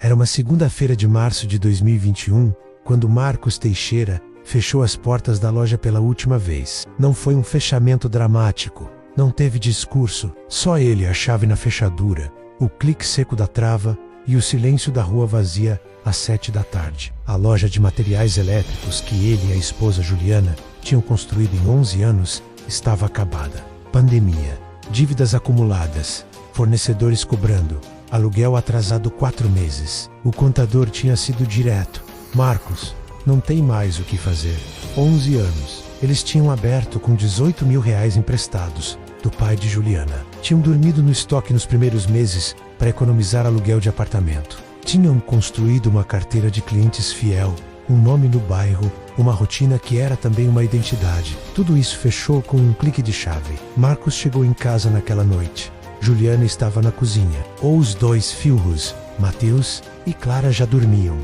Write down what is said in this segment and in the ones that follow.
Era uma segunda-feira de março de 2021, quando Marcos Teixeira fechou as portas da loja pela última vez. Não foi um fechamento dramático, não teve discurso, só ele, a chave na fechadura, o clique seco da trava e o silêncio da rua vazia às 7 da tarde. A loja de materiais elétricos que ele e a esposa Juliana tinham construído em 11 anos estava acabada. Pandemia, dívidas acumuladas, fornecedores cobrando, aluguel atrasado 4 meses. O contador tinha sido direto. Marcos, não tem mais o que fazer. 11 anos. Eles tinham aberto com R$18 mil emprestados, do pai de Juliana. Tinham dormido no estoque nos primeiros meses para economizar aluguel de apartamento. Tinham construído uma carteira de clientes fiel, um nome no bairro, uma rotina que era também uma identidade. Tudo isso fechou com um clique de chave. Marcos chegou em casa naquela noite. Juliana estava na cozinha. Os dois filhos, Mateus e Clara, já dormiam.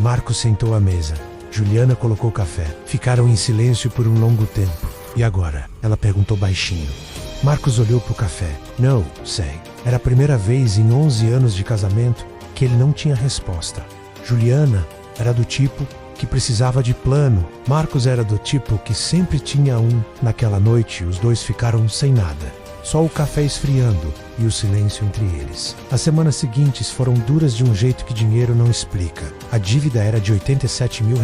Marcos sentou à mesa. Juliana colocou café. Ficaram em silêncio por um longo tempo. E agora? Ela perguntou baixinho. Marcos olhou para o café. Não sei. Era a primeira vez em 11 anos de casamento que ele não tinha resposta. Juliana era do tipo que precisava de plano. Marcos era do tipo que sempre tinha um. Naquela noite, os dois ficaram sem nada. Só o café esfriando e o silêncio entre eles. As semanas seguintes foram duras de um jeito que dinheiro não explica. A dívida era de R$87 mil,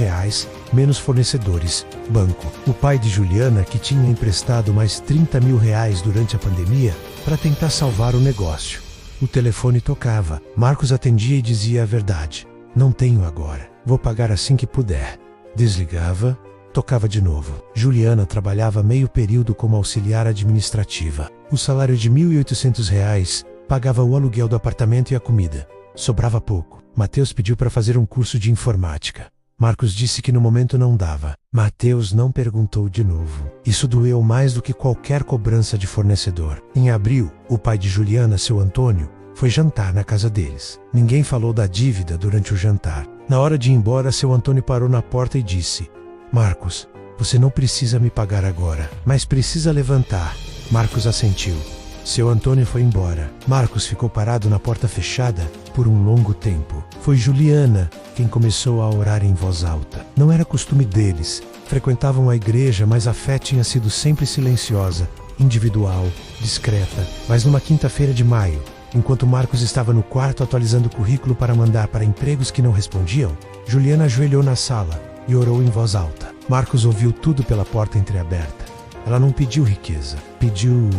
menos fornecedores, banco. O pai de Juliana, que tinha emprestado mais R$30 mil durante a pandemia para tentar salvar o negócio. O telefone tocava. Marcos atendia e dizia a verdade. Não tenho agora. Vou pagar assim que puder. Desligava. Tocava de novo. Juliana trabalhava meio período como auxiliar administrativa. O salário de R$1.800 pagava o aluguel do apartamento e a comida. Sobrava pouco. Mateus pediu para fazer um curso de informática. Marcos disse que no momento não dava. Mateus não perguntou de novo. Isso doeu mais do que qualquer cobrança de fornecedor. Em abril, o pai de Juliana, seu Antônio, foi jantar na casa deles. Ninguém falou da dívida durante o jantar. Na hora de ir embora, seu Antônio parou na porta e disse: Marcos, você não precisa me pagar agora, mas precisa levantar. Marcos assentiu. Seu Antônio foi embora. Marcos ficou parado na porta fechada por um longo tempo. Foi Juliana quem começou a orar em voz alta. Não era costume deles. Frequentavam a igreja, mas a fé tinha sido sempre silenciosa, individual, discreta. Mas numa quinta-feira de maio, enquanto Marcos estava no quarto atualizando o currículo para mandar para empregos que não respondiam, Juliana ajoelhou na sala e orou em voz alta. Marcos ouviu tudo pela porta entreaberta. Ela não pediu riqueza, pediu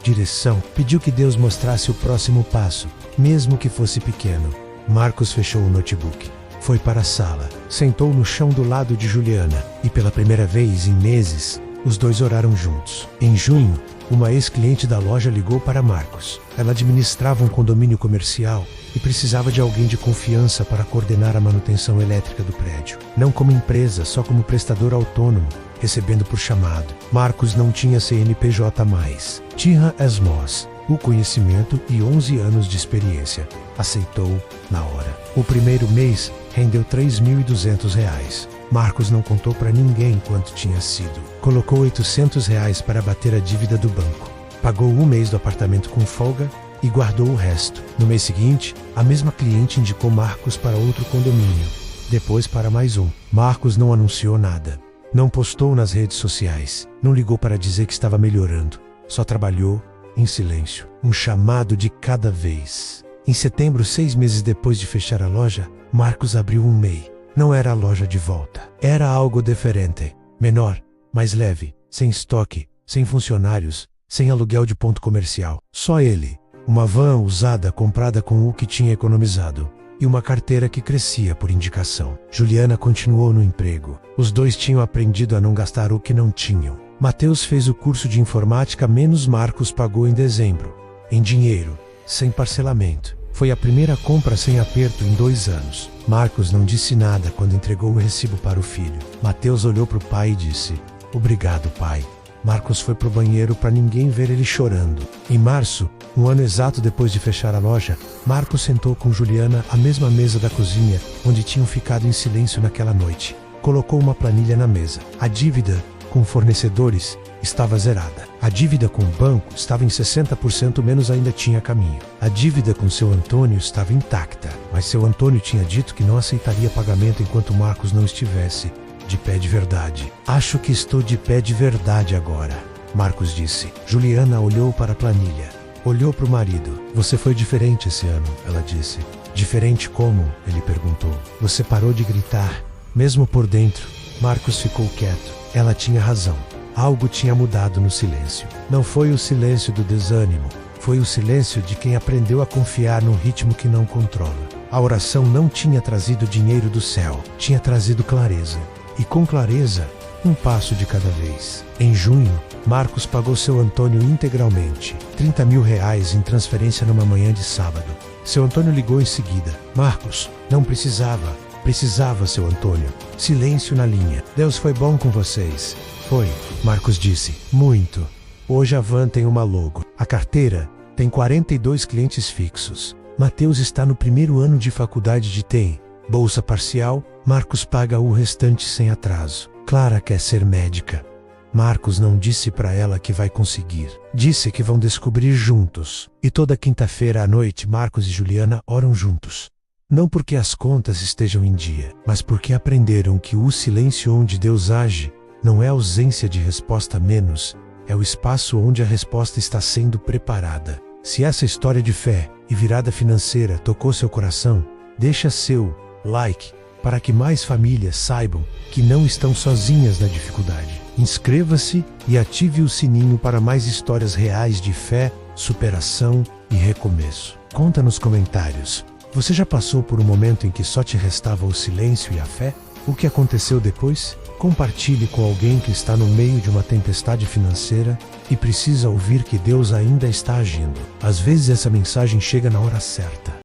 direção, pediu que Deus mostrasse o próximo passo, mesmo que fosse pequeno. Marcos fechou o notebook. Foi para a sala, sentou no chão do lado de Juliana e pela primeira vez em meses, os dois oraram juntos. Em junho, uma ex-cliente da loja ligou para Marcos. Ela administrava um condomínio comercial e precisava de alguém de confiança para coordenar a manutenção elétrica do prédio. Não como empresa, só como prestador autônomo, recebendo por chamado. Marcos não tinha CNPJ mais. Tinha ESMOS, o conhecimento e 11 anos de experiência. Aceitou na hora. O primeiro mês rendeu R$3.200. Marcos não contou para ninguém quanto tinha sido. Colocou R$800 para bater a dívida do banco. Pagou um mês do apartamento com folga e guardou o resto. No mês seguinte, a mesma cliente indicou Marcos para outro condomínio. Depois para mais um. Marcos não anunciou nada. Não postou nas redes sociais. Não ligou para dizer que estava melhorando. Só trabalhou em silêncio. Um chamado de cada vez. Em setembro, 6 meses depois de fechar a loja, Marcos abriu um MEI. Não era a loja de volta. Era algo diferente. Menor, mais leve, sem estoque, sem funcionários, sem aluguel de ponto comercial. Só ele. Uma van usada comprada com o que tinha economizado. E uma carteira que crescia por indicação. Juliana continuou no emprego. Os dois tinham aprendido a não gastar o que não tinham. Mateus fez o curso de informática, menos Marcos pagou em dezembro. Em dinheiro, sem parcelamento. Foi a primeira compra sem aperto em 2 anos. Marcos não disse nada quando entregou o recibo para o filho. Mateus olhou para o pai e disse: Obrigado, pai. Marcos foi pro banheiro para ninguém ver ele chorando. Em março, um ano exato depois de fechar a loja, Marcos sentou com Juliana à mesma mesa da cozinha, onde tinham ficado em silêncio naquela noite. Colocou uma planilha na mesa. A dívida com fornecedores estava zerada. A dívida com o banco estava em 60% menos, ainda tinha caminho. A dívida com seu Antônio estava intacta, mas seu Antônio tinha dito que não aceitaria pagamento enquanto Marcos não estivesse de pé de verdade. Acho que estou de pé de verdade agora, Marcos disse. Juliana olhou para a planilha. Olhou para o marido. Você foi diferente esse ano, ela disse. Diferente como? Ele perguntou. Você parou de gritar, mesmo por dentro. Marcos ficou quieto. Ela tinha razão. Algo tinha mudado no silêncio. Não foi o silêncio do desânimo. Foi o silêncio de quem aprendeu a confiar num ritmo que não controla. A oração não tinha trazido dinheiro do céu. Tinha trazido clareza. E com clareza, um passo de cada vez. Em junho, Marcos pagou seu Antônio integralmente, R$30 mil em transferência numa manhã de sábado. Seu Antônio ligou em seguida. Marcos, não precisava. Precisava, seu Antônio. Silêncio na linha. Deus foi bom com vocês. Foi, Marcos disse. Muito. Hoje a van tem uma logo. A carteira tem 42 clientes fixos. Mateus está no primeiro ano de faculdade de TI. Bolsa parcial, Marcos paga o restante sem atraso. Clara quer ser médica. Marcos não disse para ela que vai conseguir. Disse que vão descobrir juntos. E toda quinta-feira à noite Marcos e Juliana oram juntos. Não porque as contas estejam em dia, mas porque aprenderam que o silêncio onde Deus age não é ausência de resposta menos, é o espaço onde a resposta está sendo preparada. Se essa história de fé e virada financeira tocou seu coração, deixa seu like para que mais famílias saibam que não estão sozinhas na dificuldade. Inscreva-se e ative o sininho para mais histórias reais de fé, superação e recomeço. Conta nos comentários. Você já passou por um momento em que só te restava o silêncio e a fé? O que aconteceu depois? Compartilhe com alguém que está no meio de uma tempestade financeira e precisa ouvir que Deus ainda está agindo. Às vezes essa mensagem chega na hora certa.